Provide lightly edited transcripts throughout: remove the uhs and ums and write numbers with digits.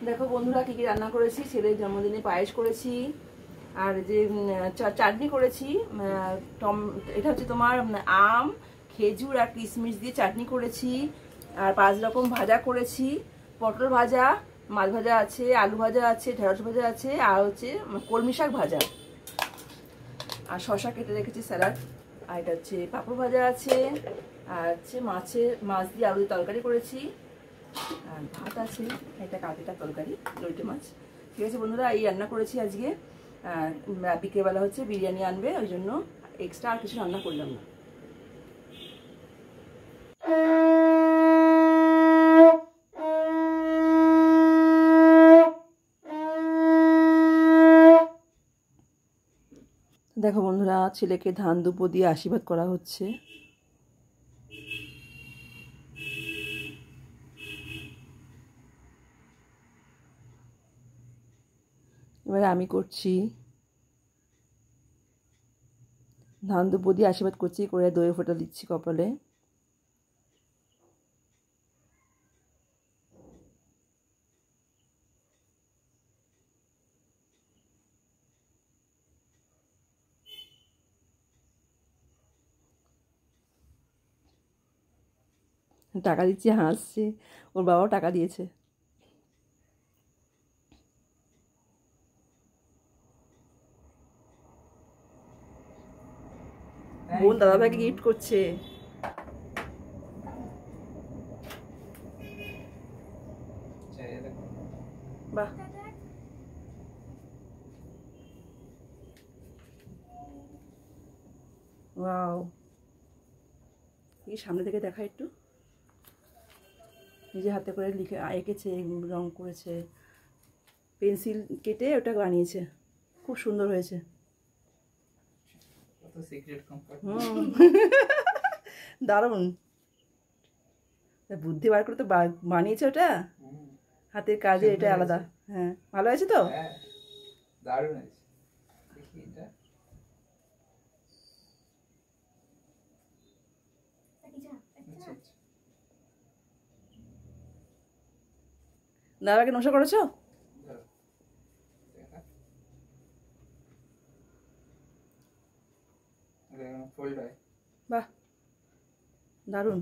দেখো বন্ধুরা কি কি রান্না করেছি। ছেলের জন্মদিনে পায়েস করেছি, আর যে চাটনি করেছি। এটা হচ্ছে তোমার আম, খেজুর আর কিশমিশ দিয়ে চাটনি করেছি। আর 5 রকম ভাজা করেছি, পটল ভাজা, মাছ ভাজা আছে, আলু ভাজা আছে, ঢেঁড়স ভাজা আছে, আর হচ্ছে কলমি শাক ভাজা, আর শশা কেটে রেখেছি স্যালাড। আর এটা হচ্ছে পাঁপড় ভাজা আছে, আর হচ্ছে মাছ দিয়ে আলু দিয়ে তরকারি করেছি, আর ভাত আছে, একটা কাঁকড়ার তরকারি, লইটে মাছ। ঠিক আছে বন্ধুরা, এই রান্না করেছি আজকে। বিকেলবেলা হচ্ছে বিরিয়ানি আনবে, ওই জন্য এক্সট্রা আর কিছু রান্না করলাম না। দেখো বন্ধুরা, ছেলেকে ধান দুপো দিয়ে আশীর্বাদ করা হচ্ছে। এবারে আমি করছি, ধান দুপো দিয়ে আশীর্বাদ করছি, করে দই ফোঁটা দিচ্ছি কপালে। টাকা দিচ্ছি, হাসছে, ওর বাবাও টাকা দিয়েছে। বোন দাদাভাইকে গিফট করছে। বাহ, ওয়াও, এই সামনে থেকে দেখা একটু। নিজে হাতে করে লিখে এঁকেছে, রং করেছে, পেন্সিল কেটে ওটা বানিয়েছে, খুব সুন্দর হয়েছে। দারুণ বুদ্ধি বার করে তো বানিয়েছে ওটা, হাতের কাজে এটা আলাদা। হ্যাঁ, ভালো আছে তো, দারুণ আছে। দাদাকে নশা করেছো? বাহ, দারুণ।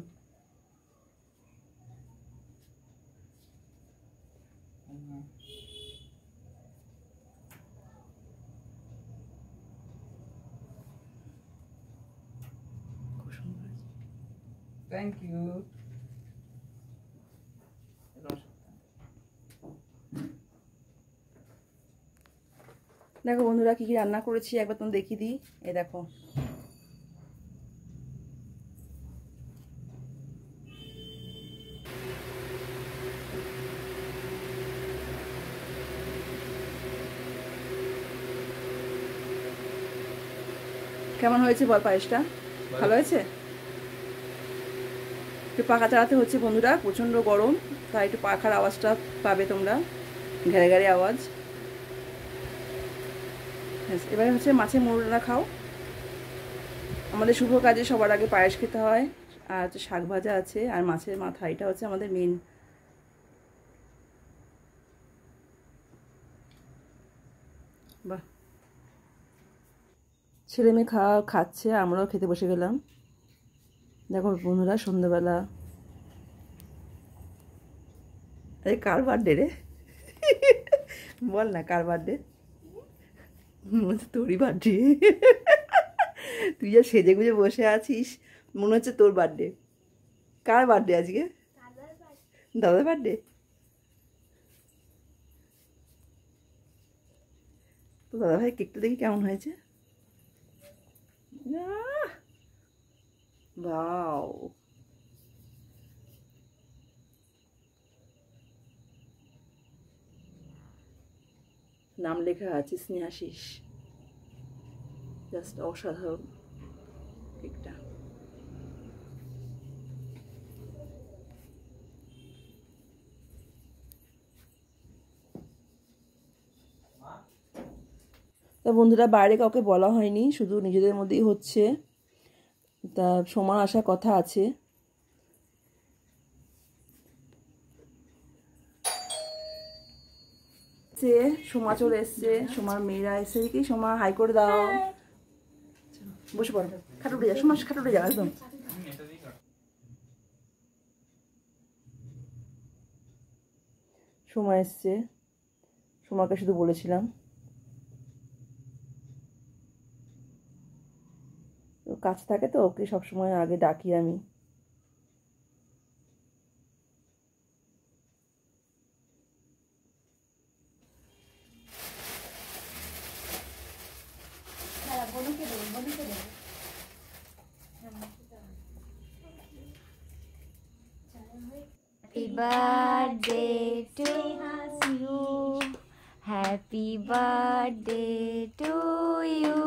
খুব সুন্দর, থ্যাংক ইউ। দেখো বন্ধুরা কি কি রান্না করেছি একবার তুমি দেখিয়ে দিই। এই দেখো, কেমন হয়েছে বল পায়েসটা? ভালো হয়েছে? একটু পাখা চালাতে হচ্ছে বন্ধুরা, প্রচণ্ড গরম, তাই একটু পাখার আওয়াজটা পাবে তোমরা, ঘেরে ঘেরে আওয়াজ। এবারে হচ্ছে মাছের মোড়া খাও। আমাদের শুভ কাজে সবার আগে পায়েস খেতে হয়, আর হচ্ছে শাক ভাজা আছে, আর মাছের মাথা, এটা হচ্ছে আমাদের মেন। বাহ, ছেলে মেয়ে খাচ্ছে, আমরাও খেতে বসে গেলাম। দেখো বন্ধুরা, সন্ধ্যাবেলা, এই কার বার্থডে রে? বল না কার বার্থডে? তোরই বার্থডে। তুই যা সেজে গুজে বসে আছিস, মনে হচ্ছে তোর বার্থডে। কার বার্থডে আজকে? দাদার বার্থডে। তো দাদা ভাই কেকটা দেখি কেমন হয়েছে। বাও, নাম লেখা আছে স্নেহাশিস, জাস্ট অসাধারণ কেকটা। তা বন্ধুরা, বাইরে কাউকে বলা হয়নি, শুধু নিজেদের মধ্যেই হচ্ছে। তা সময় আসার কথা আছে। সোমা চলে এসছে, সোমার মেয়েরা এসে দেখি। সোমা হাই করে দাও, বসে পড়ো, খাট উঠে যাও সোমা, খাট উঠে যাও একদম। সোমা এসছে, সোমাকে শুধু বলেছিলাম কাজ থাকে তো, ওকে সবসময় আগে ডাকি আমি। Happy birthday to you. Happy birthday to you.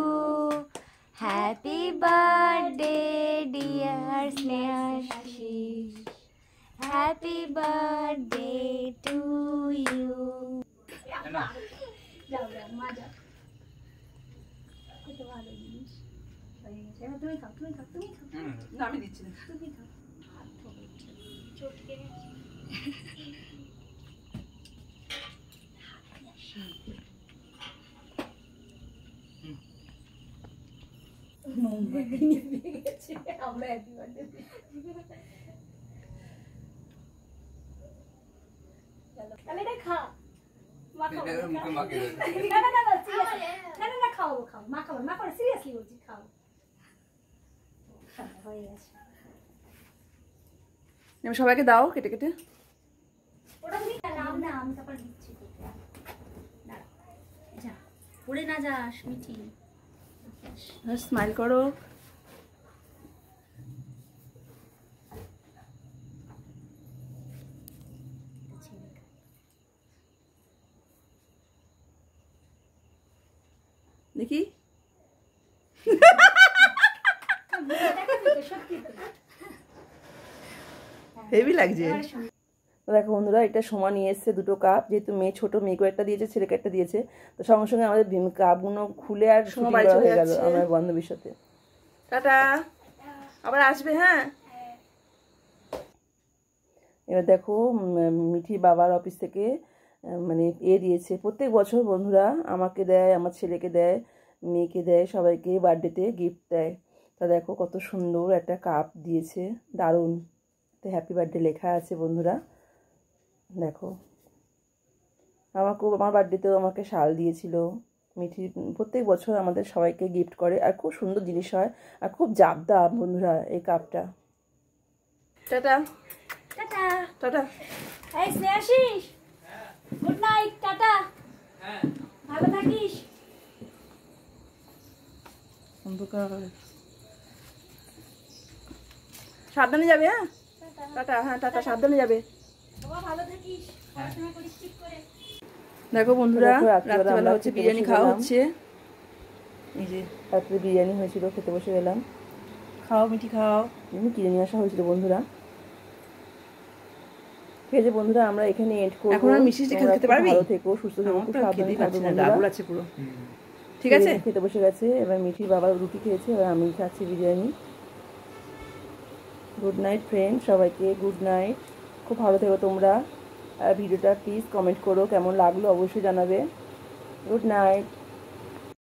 Happy birthday dear Snehashish. Happy birthday to you. যাও যাও মা যাও, কত ভালো জিনিস হয়ে গেছে। এবার তুমি খাও, তুমি খাও, তুমি খাও, না আমি দিচ্ছি না। তুমি খাও। হাত ধরে চটকে গেছে। আমরা হ্যাপি বার্থডে তাহলে এটা খা, মা খাও। এটা মুখে মাখিয়ে দাও। না না না না সিরিয়াসলি, না না খাও খাও, মা খাও, মা করে সিরিয়াসলি বলছি, খাও। হয়ে গেছে, এবার সবাইকে দাও কেটে কেটে। ওটা তুমি নাম না, আমি তারপর দিচ্ছি তোকে। দাঁড়া, যা পড়ে না যাস মিঠি। স্মাইল করো। দেখি হেভি লাগছে। দেখো বন্ধুরা, এটা সোমা নিয়ে এসছে দুটো কাপ, যেহেতু মেয়ে ছোট, মেয়েকে একটা দিয়েছে, ছেলেকে একটা দিয়েছে, তো সঙ্গে সঙ্গে আমাদের কাপগুলো খুলে আর সোমা বাড়ি চলে গেল আমার বান্ধবীর সাথে। টাটা, আবার আসবে। হ্যাঁ, এবার দেখো মিঠির বাবার অফিস থেকে মানে দিয়েছে। প্রত্যেক বছর বন্ধুরা আমাকে দেয়, আমার ছেলেকে দেয়, মেয়েকে দেয়, সবাইকে বার্থডেতে গিফট দেয়। তা দেখো কত সুন্দর একটা কাপ দিয়েছে, দারুণ। তো হ্যাপি বার্থডে লেখা আছে বন্ধুরা। দেখো আমার বার্থডেতেও আমাকে শাল দিয়েছিল মিঠি। প্রত্যেক বছর আমাদের সবাইকে গিফট করে, আর খুব সুন্দর জিনিস হয়, আর খুব জাবদা বন্ধুরা এই কাপটা। Tata tata tata. এই স্নেহাশিস, গুড নাইট, টাটা। হ্যাঁ, ভালো থাকিস। অন্ধকার, সাবধানে যাবে। হ্যাঁ টাটা। হ্যাঁ টাটা, সাবধানে যাবে। বাবা ভালো থাকিস, পড়াশোনা করিস ঠিক করে। দেখো বন্ধুরা, রাত্রিবেলা হচ্ছে বিরিয়ানি খাওয়া হচ্ছে। এই যে রাত্রে বিরিয়ানি হয়েছিল, খেতে বসে গেলাম। খাও মিঠি খাও। কিনে নিয়ে আসা হয়েছিল বন্ধুরা। ঠিক আছে বন্ধুরা, আমরা এখানে এন্ড করব। এখন আর মিষ্টি খেতে পারবি? ভালো থেকো, সুস্থ থেকো, খুব সাবধানে থাকবে বন্ধুরা। ডাবল আছে পুরো। ঠিক আছে, খেতে বসে গেছে। এবার মিঠির বাবা রুটি খেয়েছে, এবার আমি খাচ্ছি বিরিয়ানি। গুড নাইট ফ্রেন্ড, সবাইকে গুড নাইট। খুব ভালো থেকো তোমরা। আর ভিডিওটা প্লিজ কমেন্ট করো কেমন লাগলো, অবশ্যই জানাবে। Good night.